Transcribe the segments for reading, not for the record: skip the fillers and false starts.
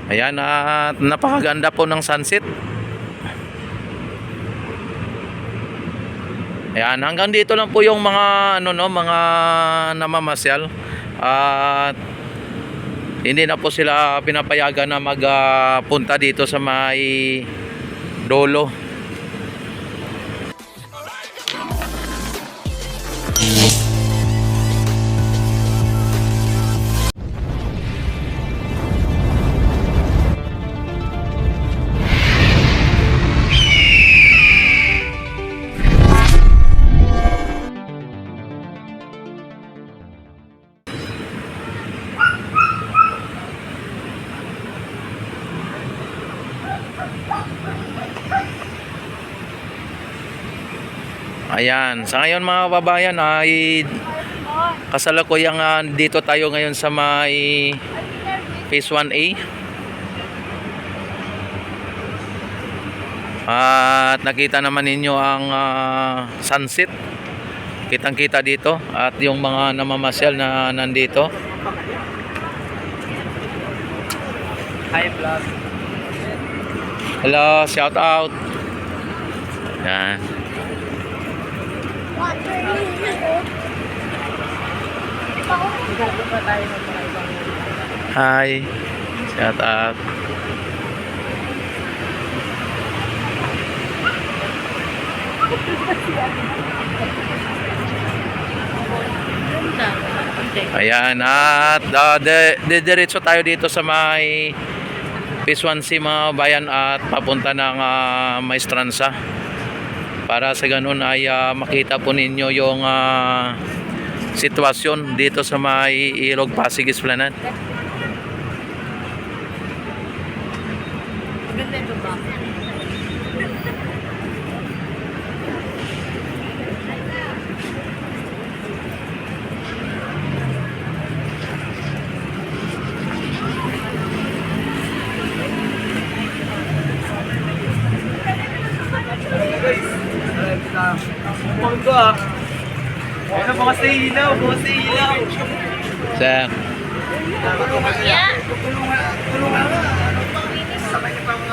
Ayan, at napakaganda po ng sunset. Ayan, hanggang dito lang po yung mga mga namamasyal. At hindi na po sila pinapayagan na magpunta dito sa may Dolo. Ayan, sa ngayon mga kababayan ay kasalukuyang dito tayo ngayon sa may Phase 1A. At nakita naman ninyo ang sunset. Kitang-kita dito at yung mga namamasyal na nandito. Hi vlog. Hello, shout out. Yan. Hi, shout out. Ayan, at diretso tayo dito sa may Phase 1C mga bayan at papunta ng Maestranza para sa ganun ay makita po ninyo yung sitwasyon dito sa may Ilog Pasig Esplanade. Ganda ito ba? Pagka. Ano mga sa ilaw, mga sa ilaw. Sir,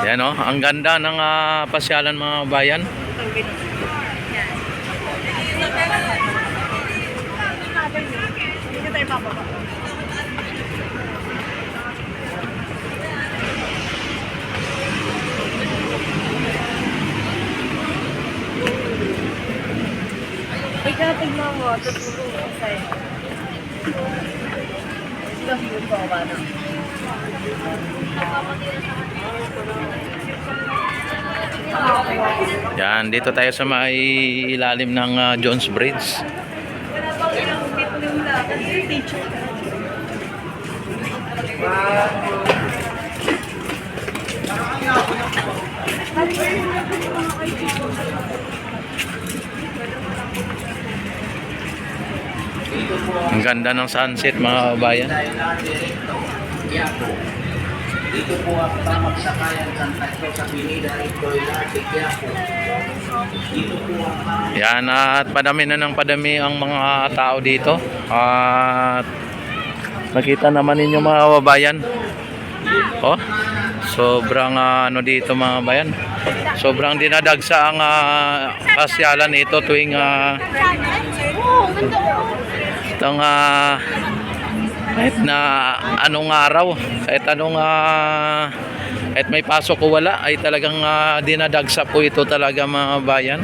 yan o, ang ganda ng pasyalan mga bayan. Dito tayo bababa. Ikaw tignan mo, tutulong ko sa'yo. Ikaw yung baba na. Yan, dito tayo sa may ilalim ng Jones Bridge. Ang ganda ng sunset mga kabayan. Dito po ang pamagsakayan Santa Cruz sa Pinida, Itoyla, Quiapo. Dito po ang Yan, at padami na ng padami ang mga tao dito. At nakita naman ninyo mga kababayan. Oh, sobrang dito mga bayan. Sobrang dinadagsa ang pasyalan ito tuwing itong kahit na anong araw, kahit may pasok o wala ay talagang dinadagsa po ito talaga mga bayan.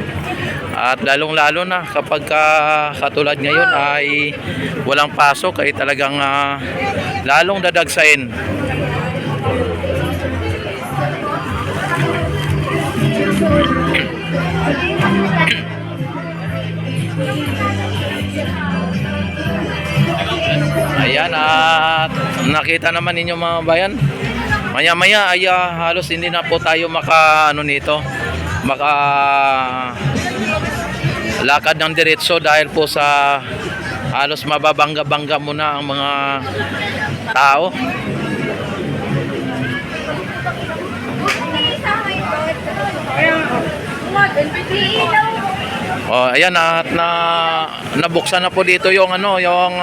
At lalong lalo na kapag katulad ngayon ay walang pasok ay talagang lalong dadagsain. Ayan, at nakita naman ninyo mga bayan, maya maya ay halos hindi na po tayo maka lakad ng diretso dahil po sa halos mababangga-bangga muna ang mga tao. Oh, ayan, at nabuksan na po dito yung yung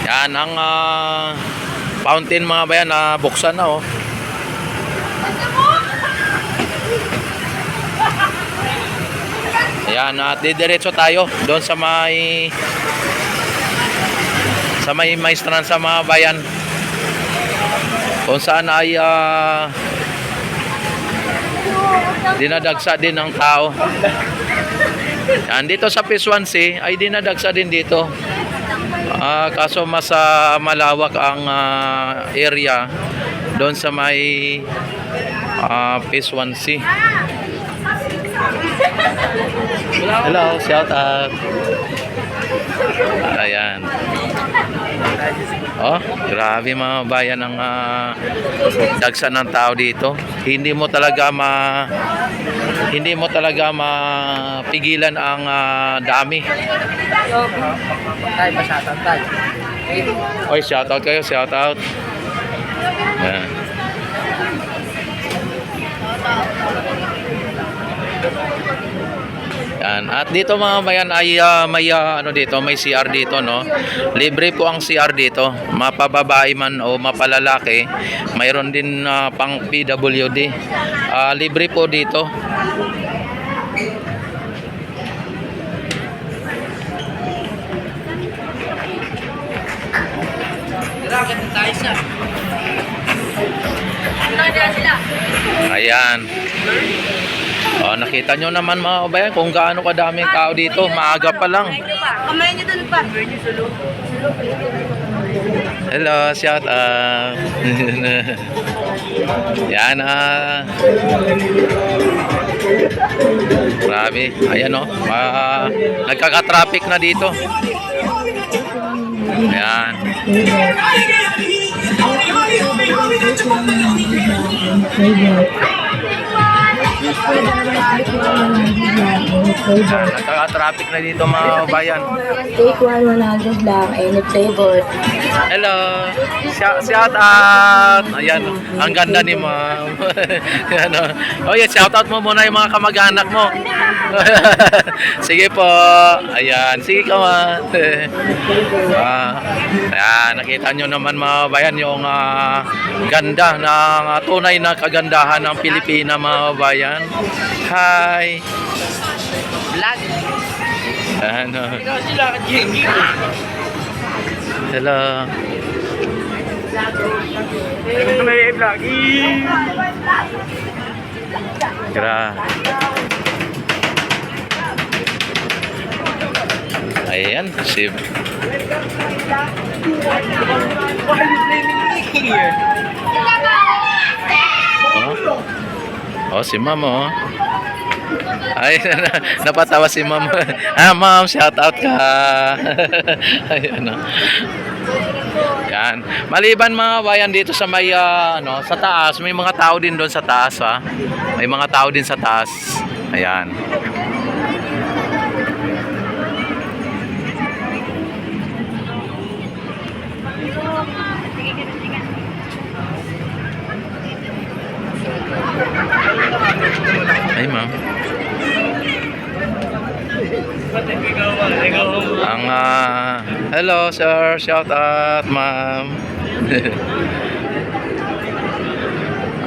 yan ang fountain mga bayan na buksan na oh. Ayan, at didiretso tayo doon sa may maestran sa mga bayan kung saan ay dinadagsa din ng tao. Yan, dito sa Pisuansi ay dinadagsa din dito. Kaso mas malawak ang area doon sa may Pisuansi. Hello, shout out. Ayan. Oh, grabe mga bayan ang dagsa ng tao dito. Hindi mo talaga mapigilan ang dami. Tay, pasatan tay. Oy, shout out kayo, shout out. Ayan. Yan. At dito mga bayan ay may may CR dito, no. Libre po ang CR dito. Mapababae man o mapalalaki, mayroon din pang PWD. Libre po dito. Ayan. Nakita nyo naman mga kabayan kung gaano kadaming tao dito. Maaga pa lang. Kamay niyo doon pa. Hello, shout out. Yan grabe. Ayan o. Nagkaka-traffic na dito. Ayan. Nagkaka-traffic na dito mga bayan. Take 100 lang, any flavor. Hello. Shout out. Ayan, ang ganda ni ma'am. Ayan, oh, yeah, shout out mo muna yung mga kamag-anak mo. Sige po. Ayan, sige ka man. Ayan, nakita nyo naman mga bayan yung ganda ng tunay na kagandahan ng Pilipina mga bayan. Hi. Vlog. Ano? Ikaw sila ka Jengi. Hello. Ito may vlogging. Ayan, si Why are you blaming me here? si Ma'am oh. Ay, napatawa si Ma'am. Ma'am, shout out ka. Ayun oh. Yan. Maliban mga bayan dito sa may sa taas, may mga tao din doon sa taas ha. May mga tao din sa taas. Ayan. Ay, ma'am. Ang hello sir, shout out ma'am.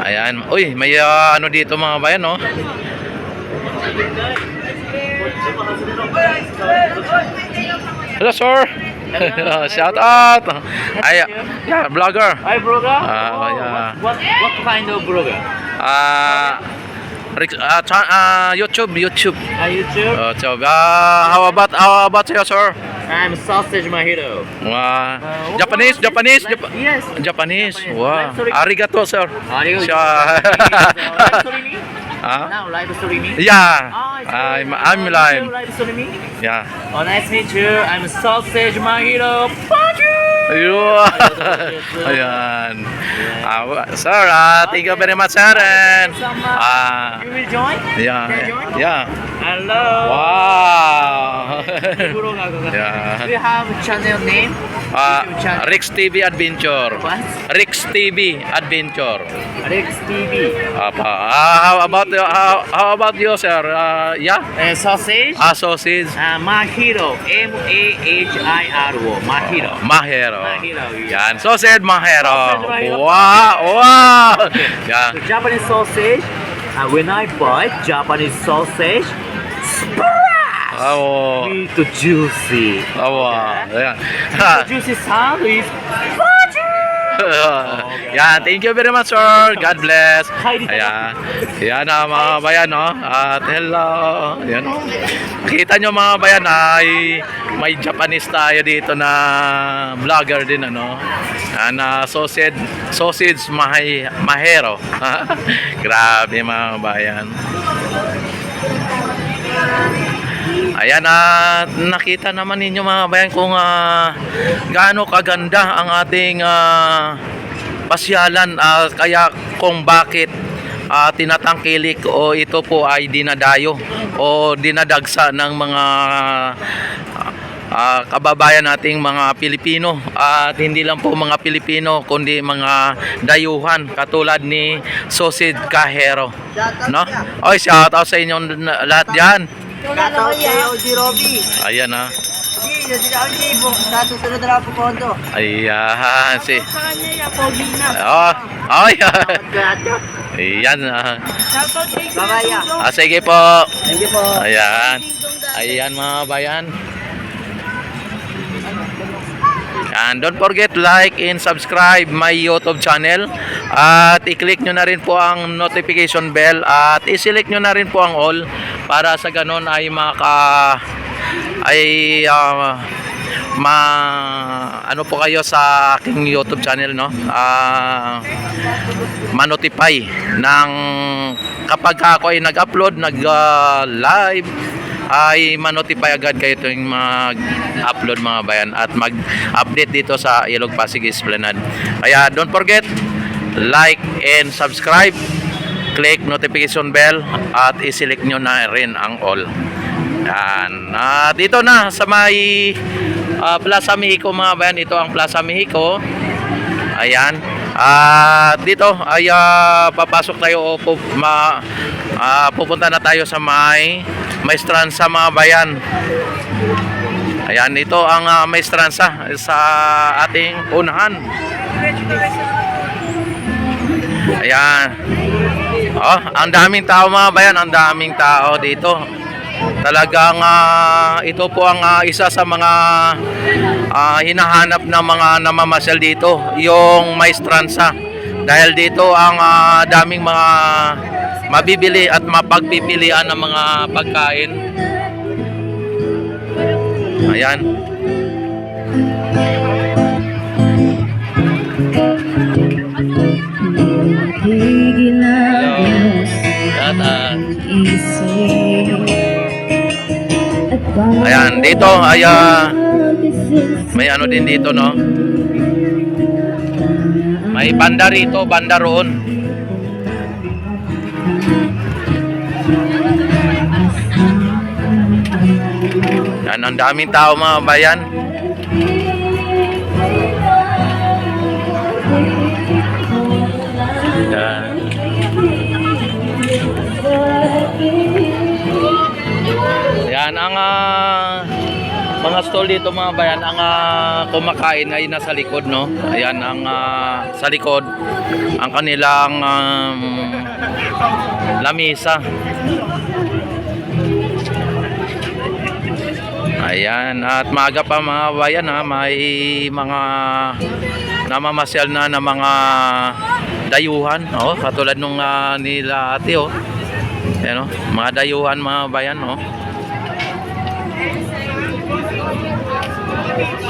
Ayan, uy, may dito mga bayan, no? Hello sir. Shout out. Ay, yeah, vlogger. Hi, brother. Yeah. What kind of brother? YouTube. YouTube. YouTube. How about you, sir? I'm Sausage Mahito. Japanese. Yes. Japanese. Japanese. Wow. Live story. Arigato, sir. Arigato. Siya- Now live story me. Yeah. I'm live. Live story me. Yeah. Oh, nice to meet you. I'm Sausage Mahito. Fuck you. Ayun. Ayan. Sir, thank you very much, sir. And, You will join? yeah. Can I join? Yeah. Hello. Wow. Siguro nga ako. Yeah. Do you have channel name? Rex TV Adventure. What? Rex TV Adventure. Rex TV. How about you, sir? Yeah? Sausage. Sausage. Mahiro. M-A-H-I-R-O. Mahiro. Mahero. Mahiro. Yan. Sausage Mahero. Sausage Mahero. Wow. Yan. So Japanese sausage. When I buy Japanese sausage, Oh. sweet juicy. Oh. Yan. Juicy sandwich. Yan, thank you very much, sir. God bless. Hi, dito. Ayan. Yan mga bayan, no? At hello. Yan. Kita nyo mga bayan, ay may Japanese tayo dito na vlogger din, ano? Na sausage mahero. Grabe mga bayan. Ayan, nakita naman ninyo mga bayan kung gaano kaganda ang ating pasyalan, kaya kung bakit tinatangkilik o ito po ay dinadayo o dinadagsa ng mga kababayan nating mga Pilipino, at hindi lang po mga Pilipino kundi mga dayuhan katulad ni Sausage Kahero, no? Oy, shout out sa inyong lahat diyan. Shoutout kay OG Robby. Ayan na. Hindi na ako sa susunod na po kondo. Ayan si. Sa kanya yung pogi na. Oh, ay. Ayan. Shoutout kay Babaya. Sige po. Thank you po. Ayan. Ayan mga bayan. And don't forget like and subscribe my YouTube channel, at i-click nyo na rin po ang notification bell at i-select nyo na rin po ang all para sa ganon ay ano po kayo sa aking YouTube channel, no? Ma-notify ng kapag ako ay nag-upload, nag-live, ay ma-notify agad kayo tuwing mag-upload mga bayan at mag-update dito sa Ilog Pasig Esplanade. Kaya don't forget, like and subscribe, click notification bell at i-select nyo na rin ang all. Yan. Dito na sa may Plaza Mexico mga bayan, ito ang Plaza Mexico. Ayan. Dito ay papasok tayo o pupunta na tayo sa may Maestranza mga bayan. Ayan, ito ang Maestranza sa ating unahan. Ayan. Oh, ang daming tao mga bayan, ang daming tao dito. Talagang ito po ang isa sa mga hinahanap ng mga namamasyal dito, yung Maestranza. Dahil dito ang daming mga mabibili at mapagpipilian ng mga pagkain. Ayan. Ayan, dito ay may ano din dito, no? May banda rito, banda roon. Yan, ang daming tao mga bayan. Yan. Yan ang mga stall dito mga bayan. Ang kumakain ay nasa likod, no? Ayan ang sa likod ang kanilang lamisa. Ayan, at maaga pa mga bayan, may mga namamasyal na mga dayuhan, oh, katulad nung nila ate, oh. Ayan, oh, mga dayuhan mga bayan, oh.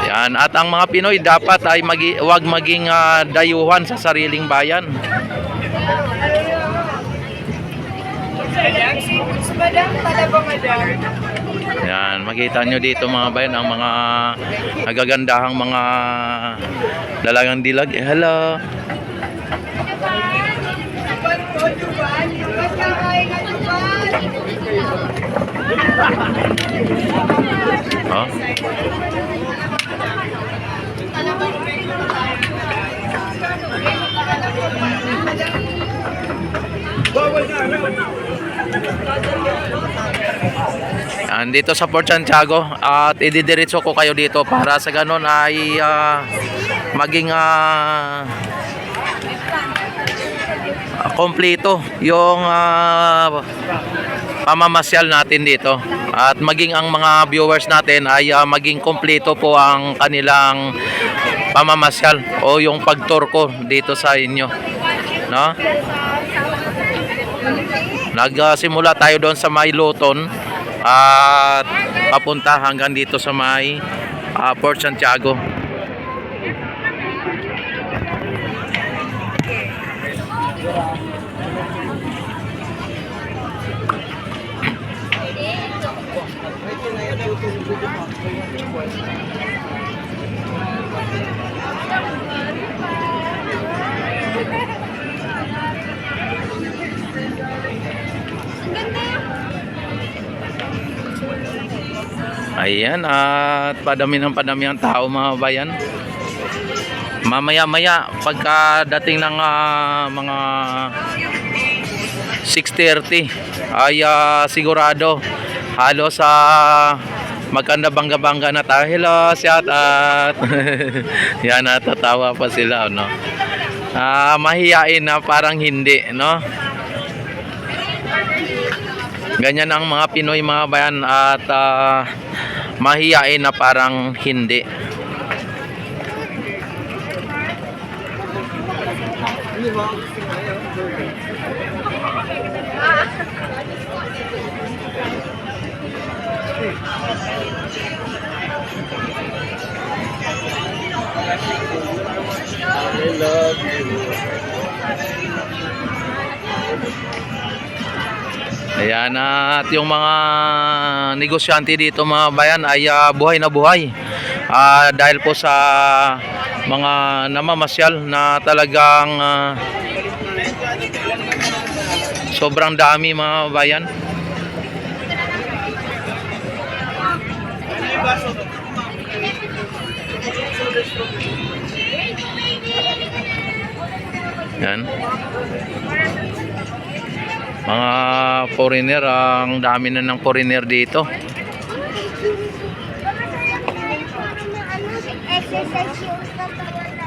Ayan, at ang mga Pinoy dapat ay wag maging dayuhan sa sariling bayan. Yan, makita nyo dito mga bayan ang mga nagagandahang mga dalagang dilag. Hello. Oh. Andito sa Port Santiago at ididiretso ko kayo dito para sa ganun ay maging kompleto yung pamamasyal natin dito at maging ang mga viewers natin ay maging kompleto po ang kanilang pamamasyal o yung pag-tour ko dito sa inyo, no? Nagsimula tayo doon sa May Luton at papunta hanggang dito sa May Port Santiago. Ayan, at padami ang tao mga bayan. Mamaya-maya pagkadating ng mga 6:30 ay sigurado halos sa magkanda bangga-bangga na tayo. Hello, shout out. Yan, natatawa pa sila, no? Mahiyain na parang hindi, no? Ganyan ang mga Pinoy mga bayan at mahiyain na parang hindi. I love you. Ayan, at yung mga negosyante dito mga bayan ay buhay na buhay dahil po sa mga namamasyal na talagang sobrang dami mga bayan. Yan. Mga foreigner, ang dami na ng foreigner dito.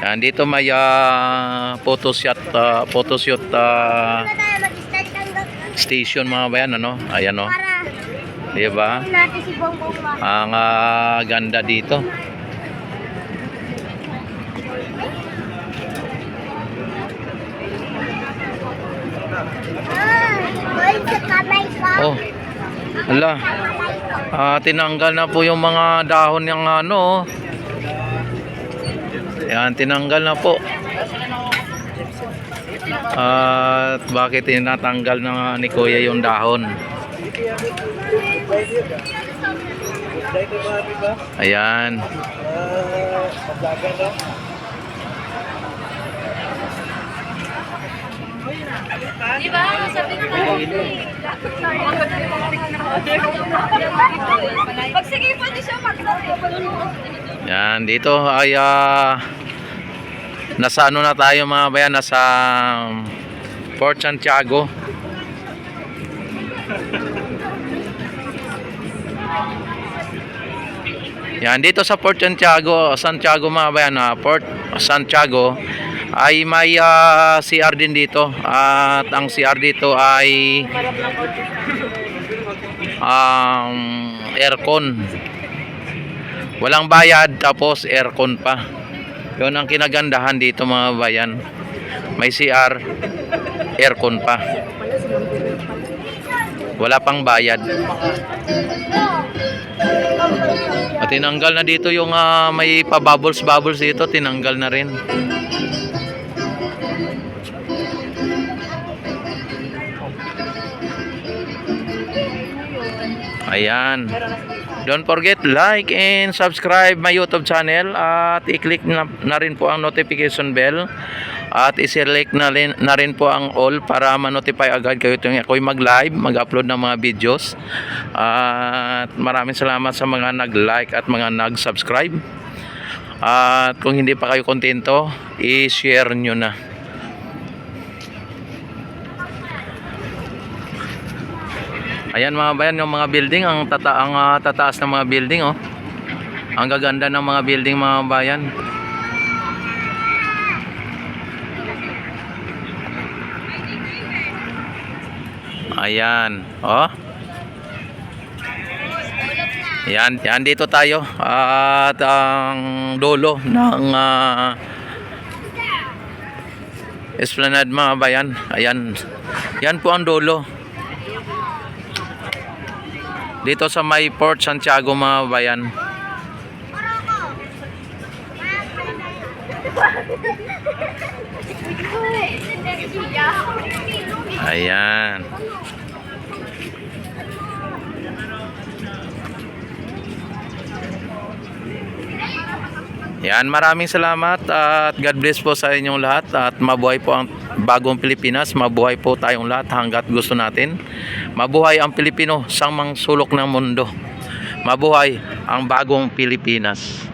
Yan, dito may photoshoot station mga bayan, ano? Ayan, oh. Diba? Ang ganda dito. Oh, ala. Tinanggal na po yung mga dahon ng ano. Yan, tinanggal na po. At bakit tinatanggal na ni Kuya yung dahon? Ayan. Diba? Sabi ko pagsige pa di siya magsabi. Yan, dito ay nasa ano na tayo mga bayan, nasa Port Santiago. Yan, dito sa Port Santiago mga bayan, Port Santiago ay may CR din dito at ang CR dito ay aircon, walang bayad tapos aircon pa. Yun ang kinagandahan dito mga bayan, may CR, aircon pa, wala pang bayad. At tinanggal na dito yung may pa bubbles dito, tinanggal na rin. Ayan. Don't forget like and subscribe my YouTube channel at i-click na rin po ang notification bell at i-select na rin po ang all para ma-notify agad kayo tuwing ako'y mag-live, mag-upload ng mga videos. At maraming salamat sa mga nag-like at mga nag-subscribe. At kung hindi pa kayo kontento, i-share nyo na. Ayan mga bayan, yung mga building, ang tataas ng mga building, oh. Ang gaganda ng mga building mga bayan. Ayan, oh. Yan dito tayo at ang dulo ng Esplanade mga bayan. Ayan. Yan po ang dulo. Dito sa may Port Santiago mga bayan. Ayan. Yan, maraming salamat at God bless po sa inyong lahat at mabuhay po ang bagong Pilipinas, mabuhay po tayong lahat hanggat gusto natin. Mabuhay ang Pilipino sa mang sulok ng mundo. Mabuhay ang bagong Pilipinas.